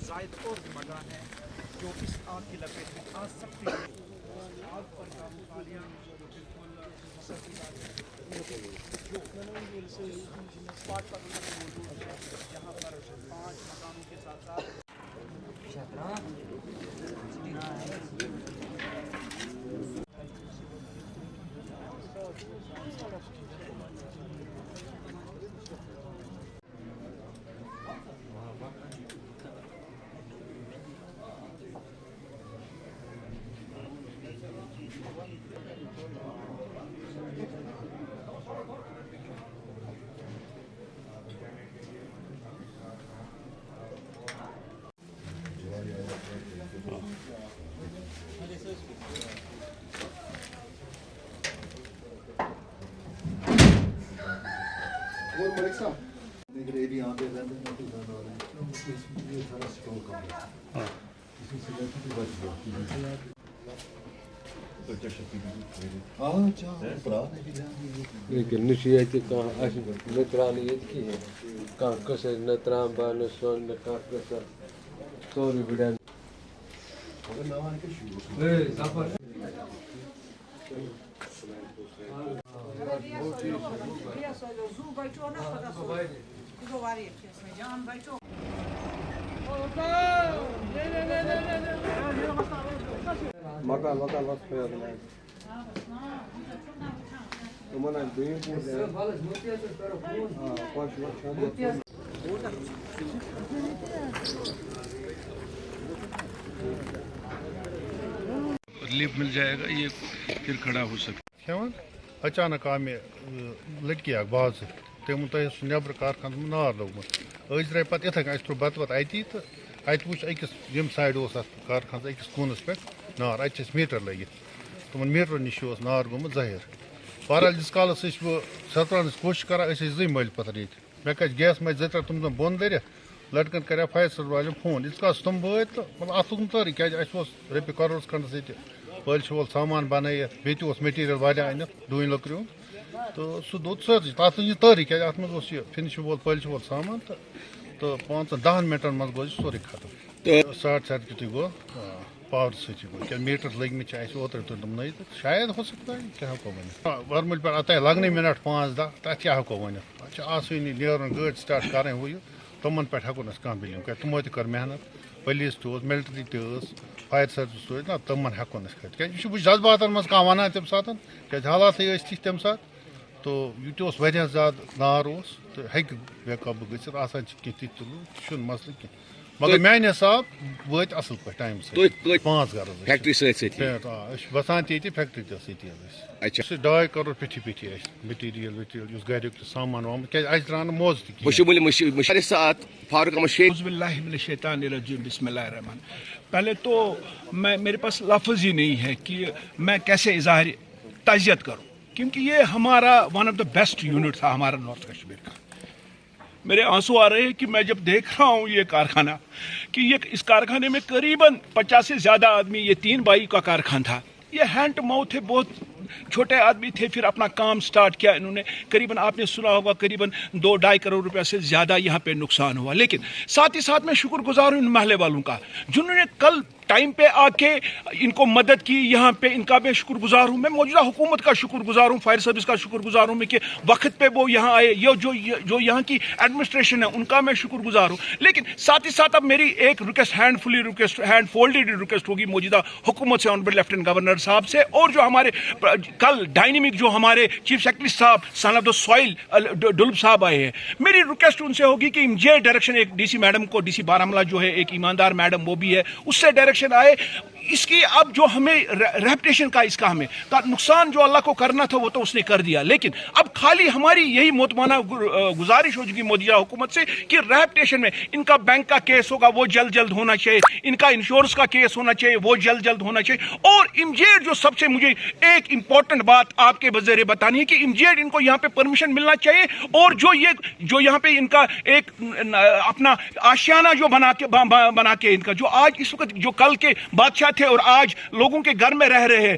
زائد اور بھی مکان ہیں جو اس آگ کی لپیٹ میں آ سکتے ہیں. آگ پر قابو پا لیا. جو اسپاٹ پر موجود ہے جہاں پر 5 مکانوں کے ساتھ ساتھ لیکن نتران کسر نتران بان سون کسر سوری بڑھان مکان وقت ریلیف مل جائے گا یہ پھر کھڑا ہو سکتا ہے. اچانک آ مے لڑکی اخ باز تم سہ نبر کارخانہ نار لوگمت أسۍ درٛاے پتہٕ یِتھَے کٔنۍ اَسہِ ترٛوو بتہٕ وتہٕ اَتی تہٕ اَتہِ وٕچھ أکِس ییٚمہِ سایڈٕ اوس اَتھ کارخانَس أکِس کوٗنَس پٮ۪ٹھ نار اَتہِ چھِ اَسہِ میٖٹر لٲگِتھ تِمن میٖٹرو نِش اوس نار گوٚمُت ظٲہِر. بہرحال ییٖتِس کالس ٲسۍ بہٕ ژھٮ۪تراونٕچ کوٗشِش کران أسۍ ٲسۍ 2 مٔلۍ پتھر ییٚتہِ مےٚ کھژِ گیس مَچہِ 2-3 تِم زن بۄن دٔرِتھ لڑکن کریٛاو فایر سٔروِس والٮ۪ن فون ییٖتِس کالس تِم وٲتۍ تہٕ مطلب اَتھ لوٚگ نہٕ تٲرٕے کیٛازِ اَسہِ اوس رۄپیہِ کَرورَس کھنٛڈَس ییٚتہِ پٲلشہِ وول سامان بنٲیِتھ بیٚیہِ تہِ اوس میٹیٖریَل واریاہ أنِتھ ڈوٗنۍ لٔکرِ ہُنٛد تہٕ سُہ دوٚد سٲرسٕے تَتھ لٔج نہٕ تٲرٕے کیٛازِ اَتھ منٛز اوس یہِ فِنِش وول پٲلشہِ وول سامان تہٕ 5-10 مِنٹن منٛز گوٚو یہِ سورُے ختم. شاٹ سرکٹٕے گوٚو پاور سۭتی گوٚو کیٛازِ میٖٹر لٔگمٕتۍ چھِ اَسہِ اوترٕ تُلۍ تِم نٔے تہٕ شاید ہو سکتا ہے کیٛاہ ہٮ۪کو ؤنِتھ. ورمُلہِ پٮ۪ٹھ اَتہِ لگنٕے مِنٹ 5-10 تَتھ کیٛاہ ہٮ۪کو ؤنِتھ. اَتھ چھِ آسٲنی نیرُن گٲڑۍ سِٹاٹ کَرٕنۍ ہُہ یہِ تِمن پٮ۪ٹھ ہٮ۪کو نہٕ أسۍ کانٛہہ بِلیٖم کٔرِتھ تِمو تہِ کٔر محنت پُلیٖس تہِ اوس مِلٹری تہِ ٲس فایر سٔروِس تہِ ٲسۍ نا تِمن ہٮ۪کو نہٕ أسۍ کٔرِتھ کیٛازِ یہِ چھُ بہٕ جذباتن منٛز کانٛہہ وَنان تَمہِ ساتہٕ کیٛازِ حالاتٕے ٲسۍ تِتھۍ تَمہِ ساتہٕ تو یہِ تہِ اوس واریاہ زیادٕ نار اوس تہٕ ہیٚکہِ بے قابوٗ گٔژھِتھ آسان چھِ کینٛہہ تِتھۍ تہِ لُکھ چھُنہٕ مسلہٕ کینٛہہ مگر میانہِ حساب وٲتۍ اَصٕل پٲٹھۍ ٹایمہٕ سۭتۍ 5 گرٕ فیکٹری سۭتۍ أسۍ چھِ بسان تہِ ییٚتی فیکٹری تہِ ٲس ییٚتی حظ أسۍ 2 کَرور پیٚٹھی پیٚٹھی اَسہِ میٹیٖریل ویٹیٖریل یُس گریُک تہِ سامان وامان کیٛازِ اَسہِ درٛاو نہٕ موزٕ تہِ کینٛہہ. پہلے تو میرے پاس لفظ ہی نہیں ہے کہ میں کیسے اظہار تعزیت کروں کیونکہ یہ ہمارا one of the best unit تھا ہمارا نارتھ کشمیر کا. میرے آنسو آ رہے ہیں کہ میں جب دیکھ رہا ہوں یہ کارخانہ کہ یہ اس کارخانے میں قریباً 50 سے زیادہ آدمی یہ 3 بائی کا کارخانہ تھا. یہ ہینڈ ٹو ماؤتھ ہے بہت چھوٹے آدمی تھے پھر اپنا کام سٹارٹ کیا انہوں نے قریباً آپ نے سنا ہوگا قریباً 2-2.5 کروڑ روپے سے زیادہ یہاں پہ نقصان ہوا. لیکن ساتھ ہی ساتھ میں شکر گزار ہوں ان محلے والوں کا جنہوں نے کل ٹائم پہ آ کے ان کو مدد کی. یہاں پہ ان کا بھی شکر گزار ہوں میں موجودہ حکومت کا شکر گزار ہوں فائر سروس کا شکر گزار ہوں میں کہ وقت پہ وہ یہاں آئے. یہ جو یہاں کی ایڈمنسٹریشن ہے ان کا میں شکر گزار ہوں. لیکن ساتھ ہی ساتھ اب میری ایک ریکویسٹ ہینڈ فولڈیڈ ریکویسٹ ہوگی موجودہ حکومت سے آنریبل لیفٹیننٹ گورنر صاحب سے اور جو ہمارے کل ڈائنامک جو ہمارے چیف سیکرٹری صاحب سن آف دا سوائل ڈلب صاحب آئے ہیں. میری ریکویسٹ ان سے ہوگی کہ امیڈیٹ ڈائریکشن ایک ڈی سی میڈم کو ڈی سی بارہمولہ جو ہے ایک ایماندار میڈم وہ بھی ہے اس سے ڈائریکشن آئے. اس کی اب جو ہمیں ریپوٹیشن کا اس کا ہمیں نقصان جو اللہ کو کرنا تھا وہ تو اس نے کر دیا. لیکن اب خالی ہماری یہی محتمانہ گزارش ہو چکی موجودہ حکومت سے کہ ریپوٹیشن میں ان کا بینک کا کیس ہوگا وہ جلد ہونا چاہیے. ان کا انشورنس کا کیس ہونا چاہیے وہ جلد ہونا چاہیے. اور امیڈیٹ جو سب سے مجھے ایک امپورٹنٹ بات آپ کے بذریعے بتانی ہے کہ امیڈیٹ ان کو یہاں پہ پرمیشن ملنا چاہیے. اور جو یہاں پہ ان کا ایک اپنا آشیانہ جو بنا کے ان کا جو آج اس وقت جو کل کے بادشاہ تھے اور آج لوگوں کے گھر میں رہ رہے ہیں